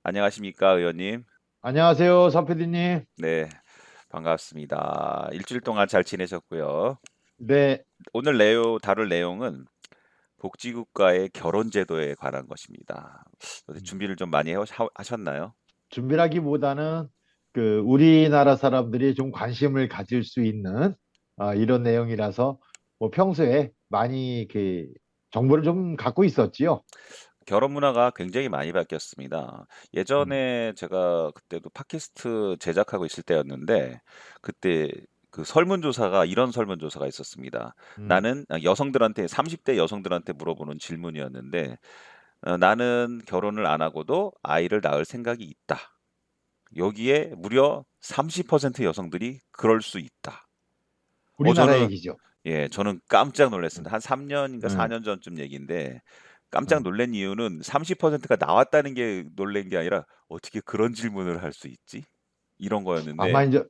안녕하십니까, 의원님? 안녕하세요, 서 PD님. 네, 반갑습니다. 일주일 동안 잘 지내셨고요. 네, 오늘 다룰 내용은 복지국가의 결혼 제도에 관한 것입니다. 준비를 좀 많이 하셨나요? 준비라기보다는 우리나라 사람들이 좀 관심을 가질 수 있는 이런 내용이라서 뭐 평소에 많이 정보를 좀 갖고 있었지요. 결혼 문화가 굉장히 많이 바뀌었습니다. 음, 예전에 제가 그때도 팟캐스트 제작하고 있을 때였는데, 그때 그 설문조사가 이런 설문조사가 있었습니다. 음. 나는 여성들한테, 30대 여성들한테 물어보는 질문이었는데, 나는 결혼을 안 하고도 아이를 낳을 생각이 있다. 여기에 무려 30% 여성들이 그럴 수 있다. 우리나라 저는, 얘기죠. 예, 저는 깜짝 음, 놀랐습니다. 한 3년인가 음, 4년 전쯤 얘기인데, 깜짝 음. 놀란 이유는 30%가 나왔다는 게 놀란 게 아니라, 어떻게 그런 질문을 할 수 있지? 이런 아마 거였는데, 이제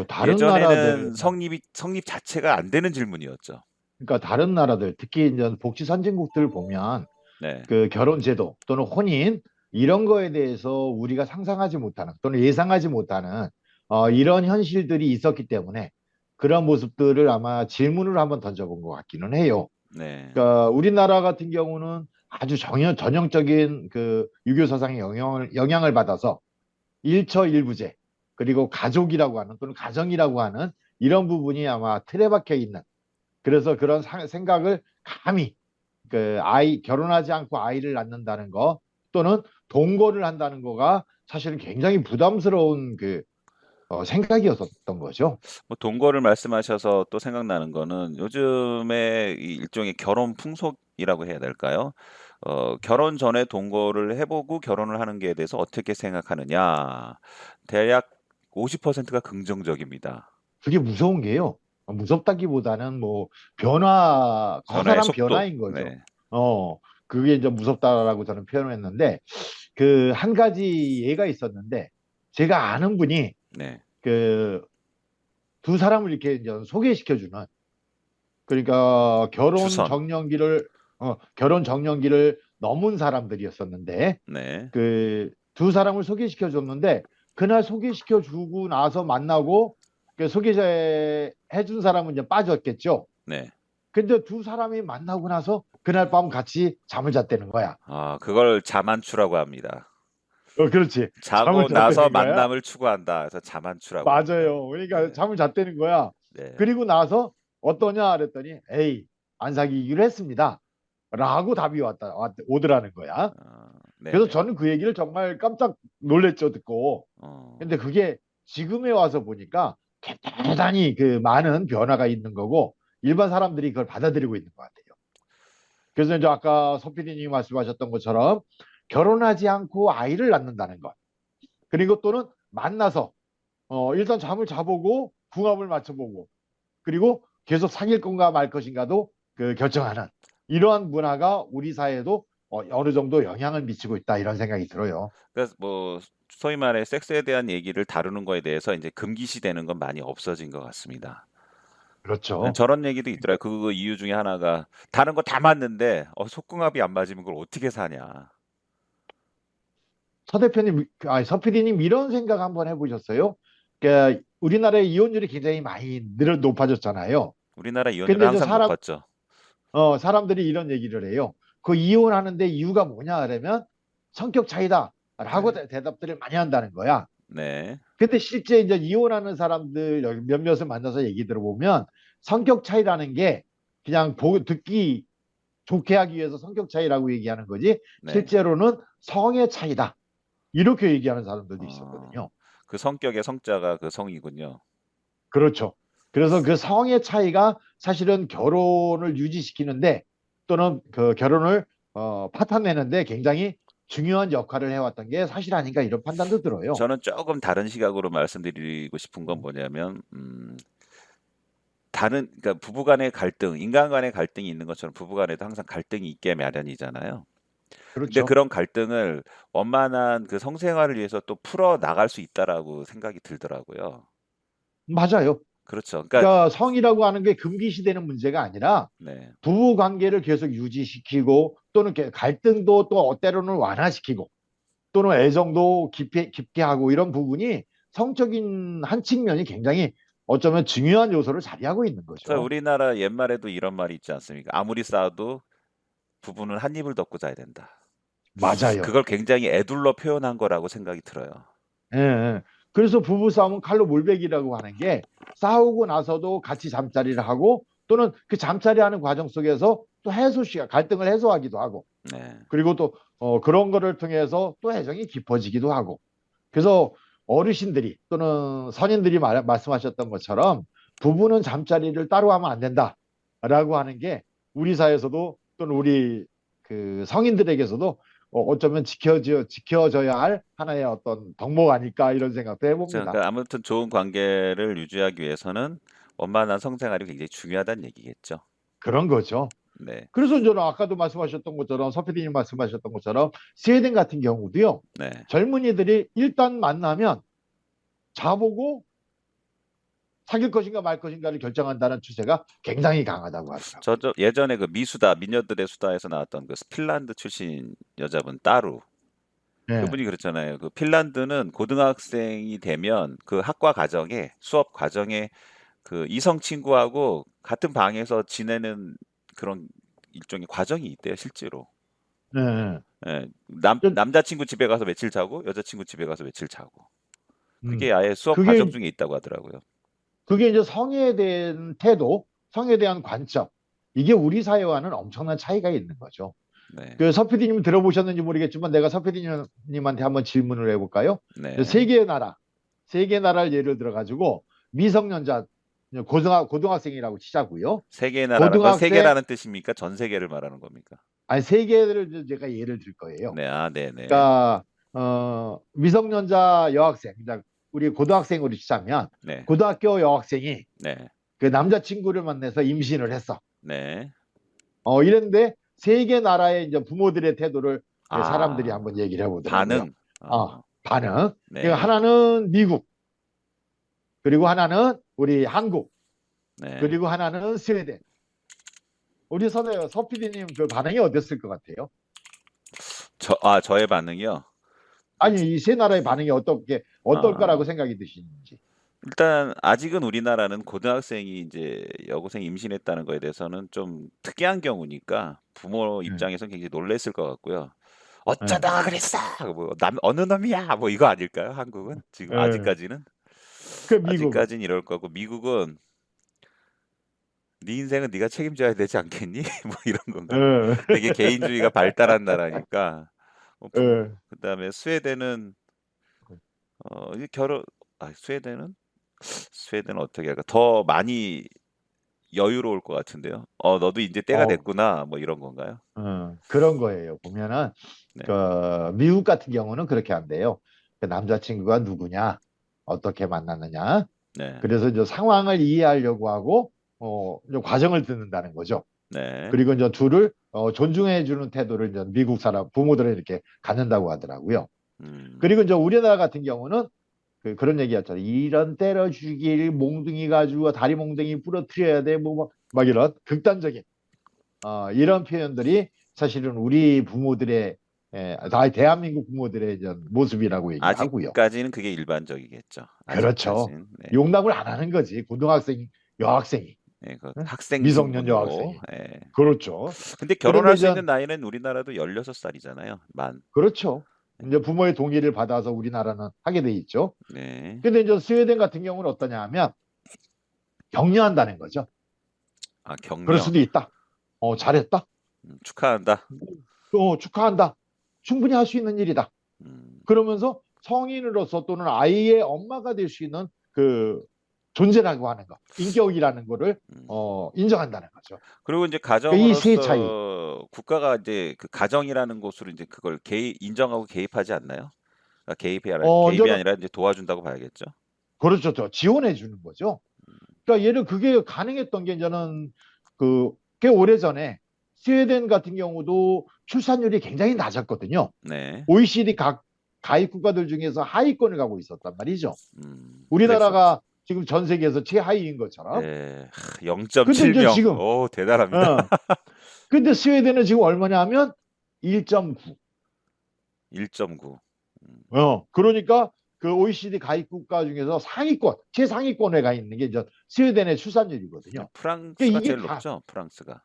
다른 나라들, 예전에는 성립 자체가 안 되는 질문이었죠. 그러니까 다른 나라들, 특히 이제 복지 선진국들 보면 네, 그 결혼 제도 또는 혼인 이런 거에 대해서 우리가 상상하지 못하는 또는 예상하지 못하는 이런 현실들이 있었기 때문에 그런 모습들을 아마 질문을 한번 던져본 것 같기는 해요. 네, 그러니까 우리나라 같은 경우는 아주 전형적인 유교 사상의 영향을 받아서 일처일부제 그리고 가족이라고 하는 또는 가정이라고 하는 이런 부분이 아마 틀에 박혀 있는 그래서 그런 생각을 감히 결혼하지 않고 아이를 낳는다는 거 또는 동거를 한다는 거가 사실은 굉장히 부담스러운 생각이었었던 거죠. 뭐 동거를 말씀하셔서 또 생각나는 거는 요즘에 이 일종의 결혼 풍속이라고 해야 될까요? 결혼 전에 동거를 해보고 결혼을 하는 게 대해서 어떻게 생각하느냐? 대략 50%가 긍정적입니다. 그게 무서운 게요. 무섭다기보다는 뭐 전화의 커다란 속도. 변화인 거죠. 네, 어, 그게 이제 무섭다라고 저는 표현을 했는데 그 한 가지 예가 있었는데 제가 아는 분이 네, 그 두 사람을 이렇게 이제 소개시켜주는 그러니까 주선. 결혼 정년기를 넘은 사람들이었었는데 네, 그 두 사람을 소개시켜 줬는데 그날 소개시켜 주고 나서 만나고 그 소개해 준 사람은 이제 빠졌겠죠. 네. 근데 두 사람이 만나고 나서 그날 밤 같이 잠을 잤다는 거야. 그걸 자만추라고 합니다. 그렇지. 잠을 자고 나서 잤다는 거야. 만남을 추구한다. 그래서 자만추라고 합니다. 맞아요. 그러니까 네, 잠을 잤다는 거야. 네. 그리고 나서 어떠냐 그랬더니 에이 안 사귀기로 했습니다. 라고 답이 오더라는 거야. 그래서 네네. 저는 그 얘기를 정말 깜짝 놀랬죠, 듣고. 어, 근데 그게 지금에 와서 보니까 대단히 많은 변화가 있는 거고 일반 사람들이 그걸 받아들이고 있는 것 같아요. 그래서 이제 아까 서 PD님이 말씀하셨던 것처럼 결혼하지 않고 아이를 낳는다는 것. 그리고 또는 만나서 일단 잠을 자보고 궁합을 맞춰보고 그리고 계속 사귈 건가 말 것인가도 결정하는 이러한 문화가 우리 사회에도 어느 정도 영향을 미치고 있다 이런 생각이 들어요. 그래서 뭐 소위 말해 섹스에 대한 얘기를 다루는 거에 대해서 이제 금기시되는 건 많이 없어진 것 같습니다. 그렇죠. 저런 얘기도 있더라고요. 그러니까 그 이유 중에 하나가 다른 거 다 맞는데 속궁합이 안 맞으면 그걸 어떻게 사냐. 서 대표님, 서 PD님 이런 생각 한번 해보셨어요? 그러니까 우리나라의 이혼율이 굉장히 많이 높아졌잖아요. 우리나라 이혼율은 근데 이제 항상 높았죠. 사람들이 이런 얘기를 해요. 그 이혼하는데 이유가 뭐냐 그러면 성격 차이다. 라고 네, 대답들을 많이 한다는 거야. 네, 근데 실제 이제 이혼하는 사람들 여기 몇몇을 만나서 얘기 들어보면 성격 차이라는 게 그냥 듣기 좋게 하기 위해서 성격 차이라고 얘기하는 거지 네. 실제로는 성의 차이다. 이렇게 얘기하는 사람들도 어, 있었거든요. 그 성격의 성자가 그 성이군요. 그렇죠. 그래서 그 성의 차이가 사실은 결혼을 유지시키는데 또는 그 결혼을 파탄내는데 굉장히 중요한 역할을 해왔던 게 사실 아닌가 이런 판단도 들어요. 저는 조금 다른 시각으로 말씀드리고 싶은 건 뭐냐면, 그러니까 부부 간의 갈등, 인간 간의 갈등이 있는 것처럼 부부 간에도 항상 갈등이 있게 마련이잖아요. 근데 그렇죠. 그런 갈등을 원만한 그 성생활을 위해서 또 풀어 나갈 수 있다라고 생각이 들더라고요. 맞아요. 그렇죠. 그러니까 그러니까 성이라고 하는 게 금기시되는 문제가 아니라 네. 부부 관계를 계속 유지시키고 또는 갈등도 또 때로는 완화시키고 또는 애정도 깊게 하고 이런 부분이 성적인 한 측면이 굉장히 어쩌면 중요한 요소를 자리하고 있는 그래서 거죠. 우리나라 옛말에도 이런 말이 있지 않습니까? 아무리 싸워도 부부는 한 입을 덮고 자야 된다. 맞아요. 그걸 굉장히 애둘러 표현한 거라고 생각이 들어요. 예, 예. 그래서 부부싸움은 칼로 물베기라고 하는 게 싸우고 나서도 같이 잠자리를 하고 또는 그 잠자리 하는 과정 속에서 또 갈등을 해소하기도 하고 네. 그리고 또 그런 거를 통해서 또 애정이 깊어지기도 하고 그래서 어르신들이 또는 선인들이 말씀하셨던 것처럼 부부는 잠자리를 따로 하면 안 된다라고 하는 게 우리 사회에서도 또는 우리 그 성인들에게서도 어쩌면 지켜져야 할 하나의 어떤 덕목 아닐까 이런 생각도 그쵸. 해봅니다. 그러니까 아무튼 좋은 관계를 유지하기 위해서는 원만한 성생활이 굉장히 중요하다는 얘기겠죠. 그런 거죠. 네. 그래서 저는 아까도 말씀하셨던 것처럼 서피디님 말씀하셨던 것처럼 스웨덴 같은 경우도요. 네. 젊은이들이 일단 만나면 자보고 사귈 것인가 말 것인가를 결정한다는 추세가 굉장히 강하다고 하더라고요. 저 예전에 그 미수다, 미녀들의 수다에서 나왔던 그 핀란드 출신 여자분 따루. 네. 그분이 그랬잖아요. 그 핀란드는 고등학생이 되면 그 학과 과정에, 수업 과정에 그 이성 친구하고 같은 방에서 지내는 그런 일종의 과정이 있대요, 실제로. 네. 예, 저- 남자친구 집에 가서 며칠 자고, 여자친구 집에 가서 며칠 자고. 음. 그게 아예 수업 과정 그게, 중에 있다고 하더라고요. 그게 이제 성에 대한 태도, 성에 대한 관점, 이게 우리 사회와는 엄청난 차이가 있는 거죠. 네. 그 서피디님 들어보셨는지 모르겠지만 내가 서피디님한테 한번 질문을 해볼까요? 네. 세 개의 나라, 세 개의 나라를 예를 들어가지고 미성년자, 고등학생이라고 치자고요. 세계의 나라란 건 고등학생, 세계라는 뜻입니까? 전 세계를 말하는 겁니까? 아니 세 개를 제가 예를 들 거예요. 네, 아, 네네. 그러니까 미성년자 여학생, 그러니까 우리 고등학생으로 치자면 네, 고등학교 여학생이 네, 그 남자친구를 만나서 임신을 했어. 네. 이랬는데 세계 나라의 이제 부모들의 태도를 사람들이 아, 한번 얘기를 해보더라고요. 반응. 어, 반응. 그러니까 네, 하나는 미국, 그리고 하나는 우리 한국, 네. 그리고 하나는 스웨덴. 우리 서PD님 그 반응이 어땠을 것 같아요? 저의 반응이요. 그, 아니, 이 세 나라의 반응이 어떨 아, 거라고 생각이 드시는지. 일단 아직은 우리나라는 고등학생이 이제 여고생 임신했다는 거에 대해서는 좀 특이한 경우니까 부모 네. 입장에서는 굉장히 놀랐을 것 같고요. 네. 어쩌다가 그랬어? 뭐, 어느 놈이야? 뭐 이거 아닐까요? 한국은 지금 네. 아직까지는 그 미국은. 아직까지는 이럴 거고 미국은 네 인생은 네가 책임져야 되지 않겠니? 뭐 이런 건가? 네. 되게 개인주의가 발달한 나라니까. 네. 그다음에 스웨덴은 이게 스웨덴은 어떻게 할까? 더 많이 여유로울 것 같은데요. 너도 이제 때가 어, 됐구나. 뭐 이런 건가요? 그런 거예요. 보면은 네, 그 미국 같은 경우는 그렇게 한대요. 그 남자친구가 누구냐, 어떻게 만났느냐. 네, 그래서 이제 상황을 이해하려고 하고 이제 과정을 듣는다는 거죠. 네. 그리고 이제 둘을 존중해 주는 태도를 이제 미국 사람 부모들은 이렇게 갖는다고 하더라고요. 음, 그리고 이제 우리나라 같은 경우는 그런 얘기 였잖아요. 이런 때려 죽일 몽둥이 가지고 다리 몽둥이 부러뜨려야 돼. 막 이런 극단적인 이런 표현들이 사실은 우리 부모들의 대한민국 부모들의 이런 모습이라고 얘기를 하고요. 아직까지는 그게 일반적이겠죠. 그렇죠. 아직까지는. 네, 용납을 안 하는 거지. 여학생이. 네, 그 응? 학생 미성년 신분으로. 여학생이. 예. 그렇죠. 근데 그런데 결혼할 수 이제 있는 나이는 우리나라도 16살이잖아요. 만. 그렇죠. 네. 이제 부모의 동의를 받아서 우리나라는 하게 돼 있죠. 네. 근데 이제 스웨덴 같은 경우는 어떠냐 하면 격려한다는 거죠. 아, 그럴 격려. 수도 있다. 잘했다. 축하한다. 축하한다. 충분히 할 수 있는 일이다. 음, 그러면서 성인으로서 또는 아이의 엄마가 될 수 있는 그 존재라고 하는 거, 인격이라는 거를 음. 인정한다는 거죠. 그리고 이제 그러니까 이 세 차이. 가정으로서 국가가 이제 그 가정이라는 곳으로 이제 그걸 인정하고 개입하지 않나요? 그러니까 개입이 이제는 아니라 이제 도와준다고 봐야겠죠. 그렇죠. 지원해 주는 거죠. 그러니까 예를 그게 가능했던 게 이제는 꽤 오래전에 스웨덴 같은 경우도 출산율이 굉장히 낮았거든요. 네. OECD 가입 국가들 중에서 하위권을 가고 있었단 말이죠. 그랬었죠. 우리나라가 지금 전 세계에서 최하위인 것처럼. 네. 근데 이제 0.7명. 지금 오, 대단합니다. 어, 근데 스웨덴은 지금 얼마냐 하면 1.9. 1.9. 그러니까 그 OECD 가입 국가 중에서 상위권, 최상위권에 가 있는 게 이제 스웨덴의 출산율이거든요. 그러니까 프랑스가 이게 제일 높죠. 프랑스가.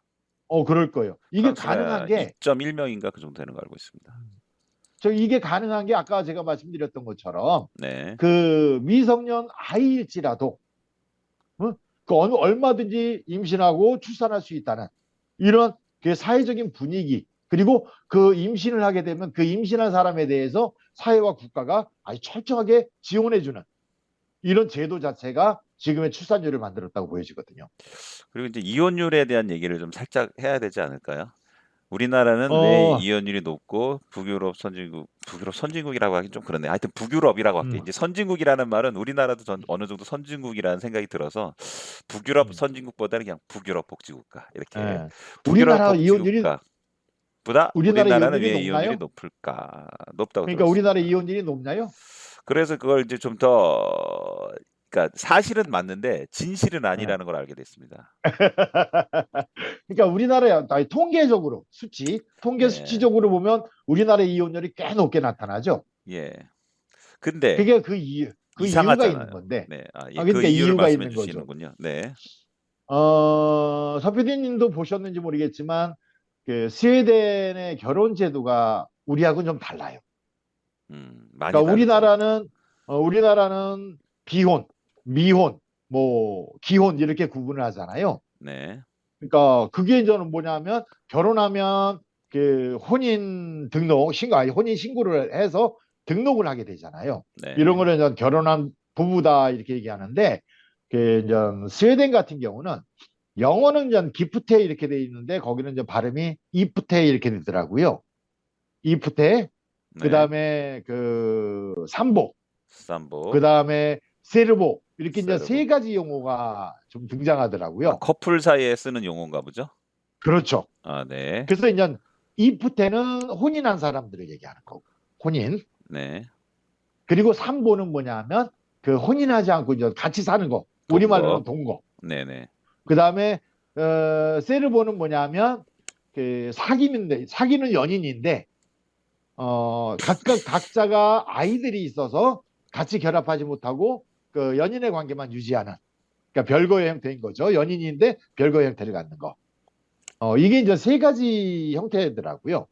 그럴 거예요. 이게 가능한 프랑스가 게 2.1명인가 그 정도 되는 거 알고 있습니다. 이게 가능한 게 아까 제가 말씀드렸던 것처럼 네. 그 미성년 아이일지라도 그 얼마든지 임신하고 출산할 수 있다는 이런 그 사회적인 분위기 그리고 그 임신을 하게 되면 그 임신한 사람에 대해서 사회와 국가가 아주 철저하게 지원해주는 이런 제도 자체가 지금의 출산율을 만들었다고 보여지거든요. 그리고 이제 이혼율에 대한 얘기를 좀 살짝 해야 되지 않을까요? 우리나라는 왜 어, 이혼율이 높고 북유럽 선진국이라고 하긴 좀 그렇네. 하여튼 북유럽이라고 할게. 음, 이제 선진국이라는 말은 우리나라도 어느 정도 선진국이라는 생각이 들어서 북유럽 음, 선진국보다는 그냥 북유럽 복지국가 이렇게 예. 북유럽 우리나라 이혼율이 복지국가보다 우리나라 우리나라는 이혼율이 왜 이혼율이 높나요? 높을까? 높다고 그러니까 우리나라 들었습니다. 이혼율이 높나요? 그래서 그걸 이제 좀 더 그러니까 사실은 맞는데 진실은 예. 아니라는 걸 알게 됐습니다. 그러니까 우리나라 통계적으로 통계 네. 수치적으로 보면 우리나라의 이혼율이 꽤 높게 나타나죠. 예. 근데 그게 그 이유가 있는 이상하잖아요. 건데, 네. 예, 그 그러니까 이유를 이유가 말씀해 있는 거죠. 주시는군요. 네. 서 PD님도 보셨는지 모르겠지만, 그 스웨덴의 결혼 제도가 우리하고는 좀 달라요. 많이 그러니까 다르죠. 우리나라는 비혼, 미혼, 뭐 기혼 이렇게 구분을 하잖아요. 네. 그러니까 그게 저는 뭐냐면 결혼하면 그 혼인 등록 신고 아니 혼인 신고를 해서 등록을 하게 되잖아요. 이런 네. 거를 이제 결혼한 부부다 이렇게 얘기하는데 그 이제 스웨덴 같은 경우는 영어는 이제 기프테 이렇게 돼 있는데 거기는 이제 발음이 이프테 이렇게 되더라고요. 이프테 네. 그다음에 그 삼보 삼보, 그다음에 세르보 이렇게 이제 세르보. 세 가지 용어가 좀 등장하더라고요. 커플 사이에 쓰는 용어인가 보죠? 그렇죠. 아, 네. 그래서 이제 이프테는 혼인한 사람들을 얘기하는 거고 혼인. 네. 그리고 삼보는 뭐냐면 그 혼인하지 않고 이제 같이 사는 거. 우리말로는 동거. 동거. 네네. 그다음에 세르보는 뭐냐면 그 사귀는 연인인데 각자가 아이들이 있어서 같이 결합하지 못하고 그 연인의 관계만 유지하는 그러니까 별거의 형태인 거죠. 연인인데 별거의 형태를 갖는 거. 이게 이제 세 가지 형태더라고요.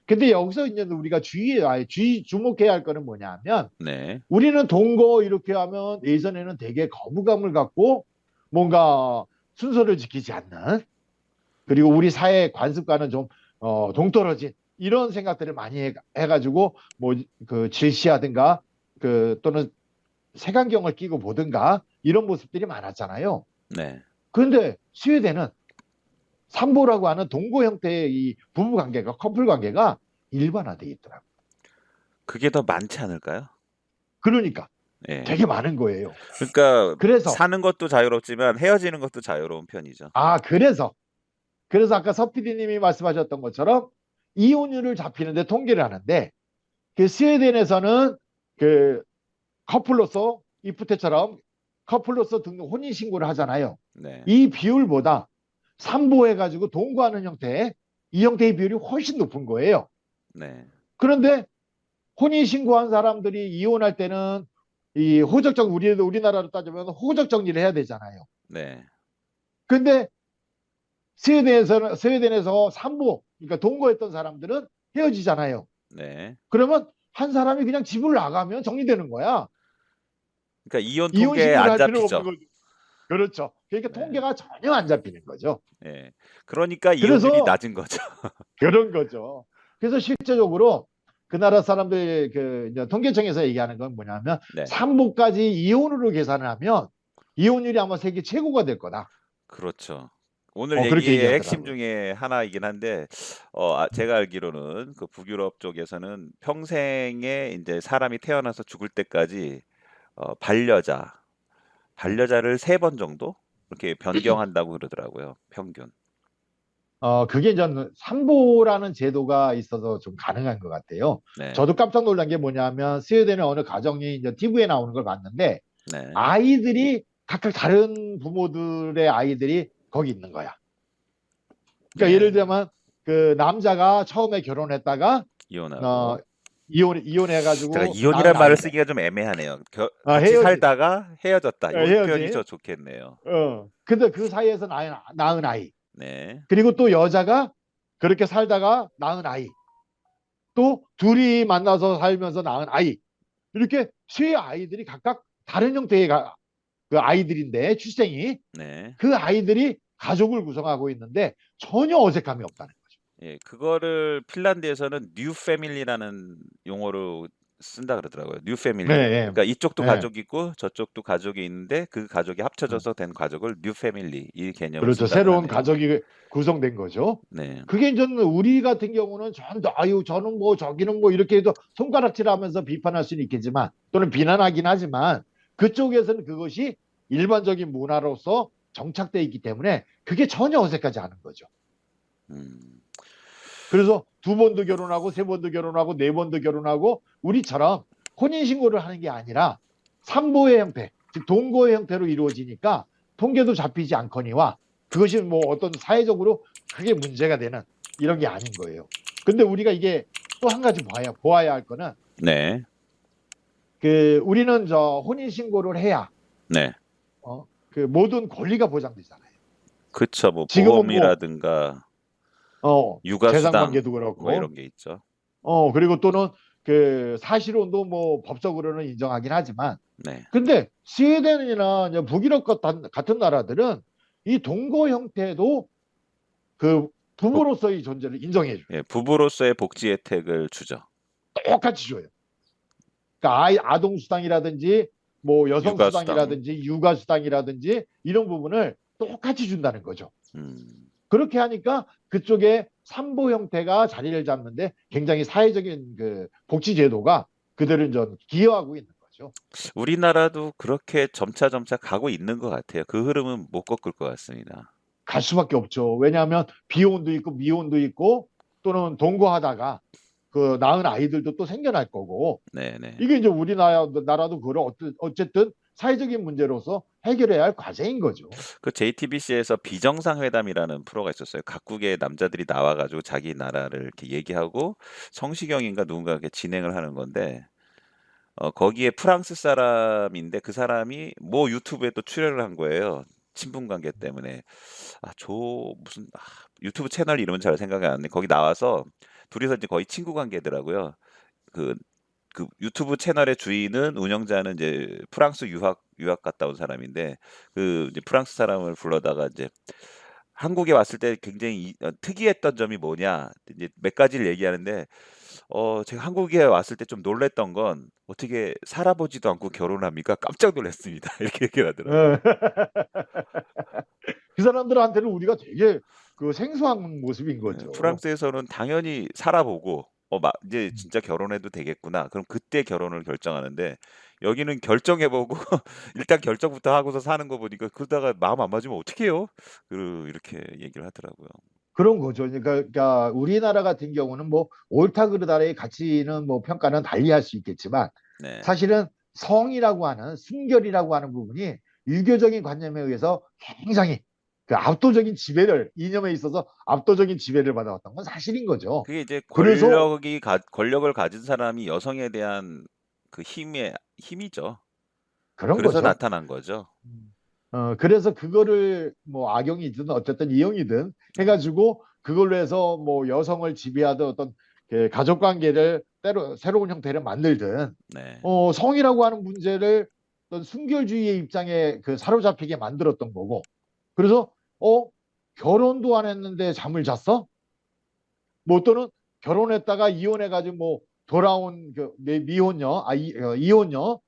근데 여기서 이제 우리가 주목해야 할 거는 뭐냐면 네. 우리는 동거 이렇게 하면 예전에는 되게 거부감을 갖고 뭔가 순서를 지키지 않는 그리고 우리 사회 관습과는 좀 동떨어진 이런 생각들을 많이 해가지고 뭐 그 질시하든가 그 또는 색안경을 끼고 보든가 이런 모습들이 많았잖아요. 네. 그런데 스웨덴은 삼보라고 하는 동거 형태의 이 부부 관계가 커플 관계가 일반화되어 있더라고요. 그게 더 많지 않을까요? 그러니까 예. 되게 많은 거예요. 그러니까 그래서 사는 것도 자유롭지만 헤어지는 것도 자유로운 편이죠. 아 그래서 아까 서 PD님이 말씀하셨던 것처럼 이혼율을 잡히는데 통계를 하는데 그 스웨덴에서는 그 커플로서 이프테처럼 커플로서 등록 혼인 신고를 하잖아요. 네. 이 비율보다 삼보해가지고 동거하는 형태 이 형태의 비율이 훨씬 높은 거예요. 네. 그런데 혼인 신고한 사람들이 이혼할 때는 이 호적정 우리나라로 따지면 호적 정리를 해야 되잖아요. 네. 근데 스웨덴에서 삼보 그러니까 동거했던 사람들은 헤어지잖아요. 네. 그러면 한 사람이 그냥 집을 나가면 정리되는 거야. 그러니까 이혼 이혼 통계에 신고를 안 할 필요가 없는 잡히죠. 거죠. 그렇죠. 그러니까 네. 통계가 전혀 안 잡히는 거죠. 예. 그러니까 이혼율이 그래서 낮은 거죠. 그런 거죠. 그래서 실제적으로 그 나라 사람들 그 이제 통계청에서 얘기하는 건 뭐냐면 네. 삼보까지 이혼으로 계산을 하면 이혼율이 아마 세계 최고가 될 거다. 그렇죠. 오늘 그렇게 얘기의 핵심 얘기하더라고요. 중에 하나이긴 한데 제가 알기로는 그 북유럽 쪽에서는 평생에 이제 사람이 태어나서 죽을 때까지 반려자를 3번 정도 이렇게 변경한다고 그러더라고요, 평균. 그게 이제 삼보라는 제도가 있어서 좀 가능한 것 같아요. 네. 저도 깜짝 놀란 게 뭐냐면 스웨덴의 어느 가정이 이제 TV에 나오는 걸 봤는데 네. 아이들이 각각 다른 부모들의 아이들이 거기 있는 거야. 그러니까 예를 네. 들면 그 남자가 처음에 결혼했다가 어, 이혼하고 제가 이혼해가지고 낳은 이혼이란 말을 아이들. 쓰기가 좀 애매하네요. 같이 헤어진, 살다가 헤어졌다. 요 표현이 헤어진. 더 좋겠네요. 근데 그 사이에서 낳은 아이. 네. 그리고 또 여자가 그렇게 살다가 낳은 아이. 또 둘이 만나서 살면서 낳은 아이. 이렇게 세 아이들이 각각 다른 형태의 그 아이들인데 출생이 네. 그 아이들이 가족을 구성하고 있는데 전혀 어색함이 없다는 거죠. 예. 그거를 핀란드에서는 뉴 패밀리라는 용어로 쓴다 그러더라고요. 뉴 네, 패밀리. 네, 그러니까 이쪽도 네. 가족이 있고 저쪽도 가족이 있는데 그 가족이 합쳐져서 된 가족을 뉴 패밀리 이 개념을 그렇죠. 쓴다고 새로운 하네요. 가족이 구성된 거죠. 네. 그게 이제 우리 같은 경우는 아유, 저는 뭐, 저기는 뭐, 이렇게 해도 손가락질 하면서 비판할 수는 있겠지만, 또는 비난하긴 하지만, 그쪽에서는 그것이 일반적인 문화로서 정착되어 있기 때문에, 그게 전혀 어색하지 않은 거죠. 음. 그래서 두 번도 결혼하고, 세 번도 결혼하고, 네 번도 결혼하고, 우리처럼 혼인신고를 하는 게 아니라, 삼보의 형태, 즉, 동거의 형태로 이루어지니까, 통계도 잡히지 않거니와, 그것이 뭐 어떤 사회적으로 크게 문제가 되는 이런 게 아닌 거예요. 근데 우리가 이게 또 한 가지 보아야 할 거는, 네. 우리는 저 혼인신고를 해야, 네. 그 모든 권리가 보장되잖아요. 그쵸. 뭐 지금은 뭐, 보험이라든가 육아 재산 수당 관계도 뭐 그렇고, 이런 게 있죠. 그리고 또는 그 사실혼도 뭐 법적으로는 인정하긴 하지만, 네. 근데 스웨덴이나 북유럽 같은 나라들은 이 동거 형태도 그 복 부부로서의 존재를 인정해 줘요. 예 부부로서의 복지 혜택을 주죠. 똑같이 줘요. 그러니까 아동 수당이라든지 뭐 여성 육아 수당. 수당이라든지 육아 수당이라든지 이런 부분을 똑같이 준다는 거죠. 음. 그렇게 하니까 그쪽에 삼보 형태가 자리를 잡는데 굉장히 사회적인 그 복지 제도가 그들은 좀 기여하고 있는 거죠. 우리나라도 그렇게 점차 가고 있는 것 같아요. 그 흐름은 못 꺾을 것 같습니다. 갈 수밖에 없죠. 왜냐하면 비혼도 있고 미혼도 있고 또는 동거하다가 그 낳은 아이들도 또 생겨날 거고 네네. 이게 이제 우리나라도 그걸 어쨌든 사회적인 문제로서 해결해야 할 과제인 거죠. 그 JTBC에서 비정상회담이라는 프로가 있었어요. 각국의 남자들이 나와 가지고 자기 나라를 이렇게 얘기하고 성시경인가 누군가 이렇게 진행을 하는 건데 거기에 프랑스 사람인데 그 사람이 모 유튜브에 또 출연을 한 거예요, 친분 관계 때문에. 무슨 유튜브 채널 이름은 잘 생각이 안 나는데 거기 나와서 둘이서 이제 거의 친구 관계더라고요. 그 유튜브 채널의 주인은 운영자는 이제 프랑스 유학 갔다 온 사람인데 그 이제 프랑스 사람을 불러다가 이제 한국에 왔을 때 굉장히 특이했던 점이 뭐냐 이제 몇 가지를 얘기하는데 제가 한국에 왔을 때 좀 놀랐던 건 "어떻게 살아보지도 않고 결혼합니까?" 깜짝 놀랐습니다. 이렇게 얘기를 하더라고요. 예. 그 사람들한테는 우리가 되게 그 생소한 모습인 예. 거죠. 프랑스에서는 당연히 살아보고 이제 진짜 결혼해도 되겠구나. 그럼 그때 결혼을 결정하는데 여기는 결정해 보고 일단 결정부터 하고서 사는 거 보니까 그러다가 마음 안 맞으면 어떡해요? 이렇게 얘기를 하더라고요. 그런 거죠. 그러니까 우리나라 같은 경우는 뭐 옳다 그르다의 가치는 뭐 평가는 달리할 수 있겠지만 네. 사실은 성이라고 하는 순결이라고 하는 부분이 유교적인 관념에 의해서 굉장히 그 압도적인 지배를 이념에 있어서 압도적인 지배를 받아왔던 건 사실인 거죠. 그게 이제 그래서 권력을 가진 사람이 여성에 대한 그 힘이죠. 그런 그래서 거죠. 나타난 거죠. 그래서 그거를 뭐 악용이든 어쨌든 이용이든 네. 해가지고 그걸로 해서 뭐 여성을 지배하던 어떤 그 가족 관계를 때로 새로운 형태를 만들든 네. 성이라고 하는 문제를 어떤 순결주의의 입장에 그 사로잡히게 만들었던 거고 그래서 결혼도 안 했는데 잠을 잤어? 뭐 또는 결혼했다가 이혼해가지고 뭐 돌아온 그 미혼녀 이혼녀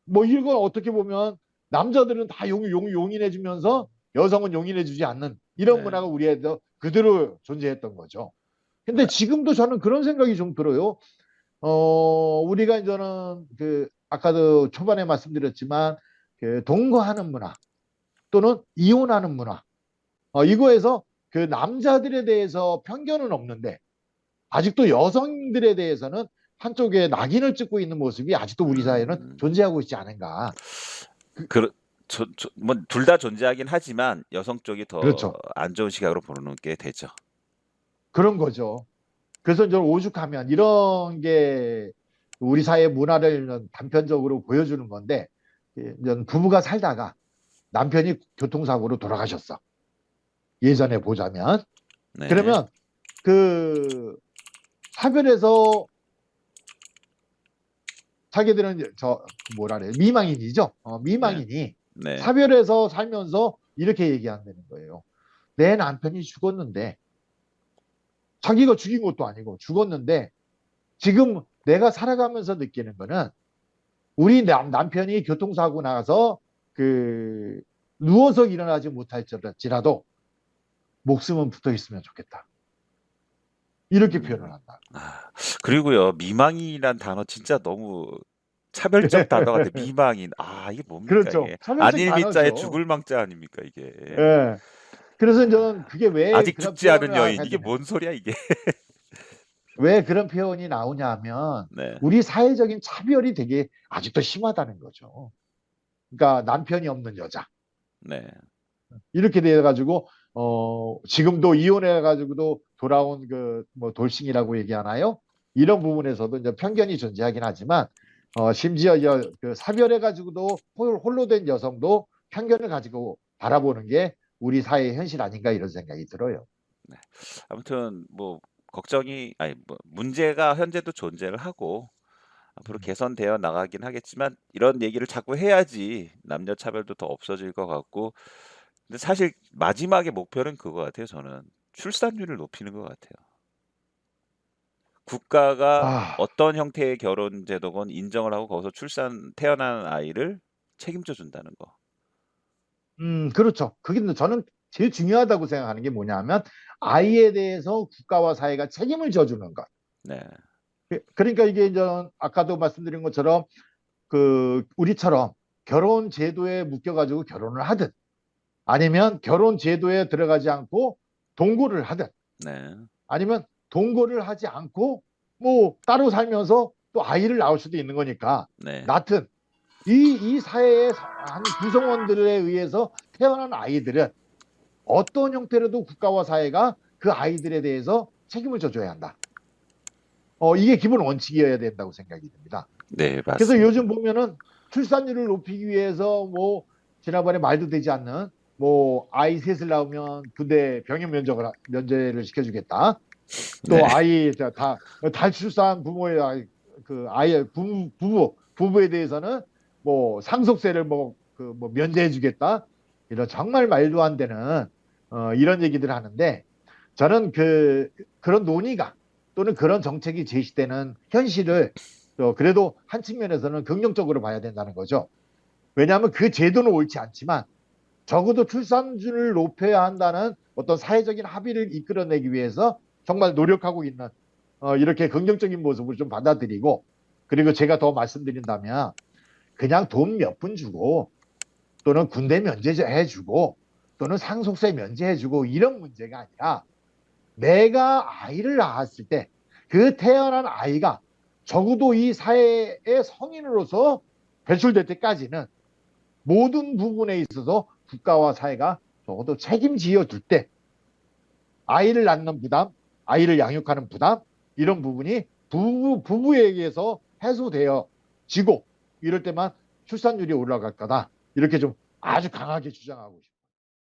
뭐 이걸 어떻게 보면 남자들은 다 용인해주면서 여성은 용인해주지 않는 이런 네. 문화가 우리에도 그대로 존재했던 거죠. 근데 아 지금도 저는 그런 생각이 좀 들어요. 우리가 이제는 그 아까도 초반에 말씀드렸지만 그 동거하는 문화 또는 이혼하는 문화 이거에서 그 남자들에 대해서 편견은 없는데 아직도 여성들에 대해서는 한쪽에 낙인을 찍고 있는 모습이 아직도 우리 사회는 음. 존재하고 있지 않은가. 그렇 뭐 둘 다 존재하긴 하지만 여성 쪽이 더 그렇죠. 안 좋은 시각으로 보는 게 되죠. 그런 거죠. 그래서 이제 오죽하면 이런 게 우리 사회 문화를 단편적으로 보여주는 건데 부부가 살다가 남편이 교통사고로 돌아가셨어. 예전에 보자면. 네. 그러면 그 사별해서 자기들은 저 뭐라 그래 미망인이죠. 네. 미망인이 네. 사별해서 살면서 이렇게 얘기한다는 거예요. 내 남편이 죽었는데 자기가 죽인 것도 아니고 죽었는데 지금 내가 살아가면서 느끼는 거는 우리 남편이 교통사고 나서 그 누워서 일어나지 못할지라도 목숨은 붙어 있으면 좋겠다. 이렇게 표현을 음. 한다. 아 그리고요. 미망인이란 단어 진짜 너무 차별적 단어 같아요. 미망인. 아 이게 뭡니까 그렇죠. 이게. 차별적 안일 밑자에 단어죠. 죽을 망자 아닙니까 이게. 예. 그래서 저는 아. 그게 왜 아직 그런 죽지 않은 표현을 여인. 이게 하느냐. 뭔 소리야 이게. 왜 그런 표현이 나오냐 하면 네. 우리 사회적인 차별이 되게 아직도 심하다는 거죠. 그러니까 남편이 없는 여자. 네. 이렇게 돼가지고 지금도 이혼해가지고도 돌아온 그 뭐 돌싱이라고 얘기하나요? 이런 부분에서도 이제 편견이 존재하긴 하지만 심지어 그 사별해가지고도 홀로 된 여성도 편견을 가지고 바라보는 게 우리 사회의 현실 아닌가 이런 생각이 들어요. 네. 아무튼 뭐 걱정이 아니 뭐 문제가 현재도 존재를 하고 앞으로 음. 개선되어 나가긴 하겠지만 이런 얘기를 자꾸 해야지 남녀 차별도 더 없어질 것 같고 근데 사실 마지막의 목표는 그거 같아요 저는. 출산율을 높이는 것 같아요. 국가가 아, 어떤 형태의 결혼 제도건 인정을 하고 거기서 태어난 아이를 책임져 준다는 거. 그렇죠. 그게 저는 제일 중요하다고 생각하는 게 뭐냐면 아이에 대해서 국가와 사회가 책임을 져주는 것. 네. 그러니까 이게 이제 아까도 말씀드린 것처럼 그 우리처럼 결혼 제도에 묶여가지고 결혼을 하든 아니면 결혼 제도에 들어가지 않고 동거를 하든 네. 아니면 동거를 하지 않고 뭐 따로 살면서 또 아이를 낳을 수도 있는 거니까 네. 낳든 이 사회의 한 구성원들에 의해서 태어난 아이들은 어떤 형태로도 국가와 사회가 그 아이들에 대해서 책임을 져줘야 한다. 이게 기본 원칙이어야 된다고 생각이 듭니다. 네 그래서 맞습니다. 요즘 보면은 출산율을 높이기 위해서 뭐 지난번에 말도 되지 않는 뭐 아이 셋을 낳으면 군대 병역 면제를 시켜주겠다. 네. 또 아이 다 탈출산 부모의 그 아이 부부에 대해서는 뭐 상속세를 뭐 면제해주겠다. 이런 정말 말도 안 되는 이런 얘기들을 하는데 저는 그런 논의가 또는 그런 정책이 제시되는 현실을 그래도 한 측면에서는 긍정적으로 봐야 된다는 거죠. 왜냐하면 그 제도는 옳지 않지만 적어도 출산율을 높여야 한다는 어떤 사회적인 합의를 이끌어내기 위해서 정말 노력하고 있는 이렇게 긍정적인 모습을 좀 받아들이고 그리고 제가 더 말씀드린다면 그냥 돈 몇 푼 주고 또는 군대 면제해주고 또는 상속세 면제해주고 이런 문제가 아니라 내가 아이를 낳았을 때 그 태어난 아이가 적어도 이 사회의 성인으로서 배출될 때까지는 모든 부분에 있어서 국가와 사회가 적어도 책임지어 줄 때 아이를 낳는 부담, 아이를 양육하는 부담 이런 부분이 부부에게서 해소되어지고 이럴 때만 출산율이 올라갈 거다. 이렇게 좀 아주 강하게 주장하고 싶습니다.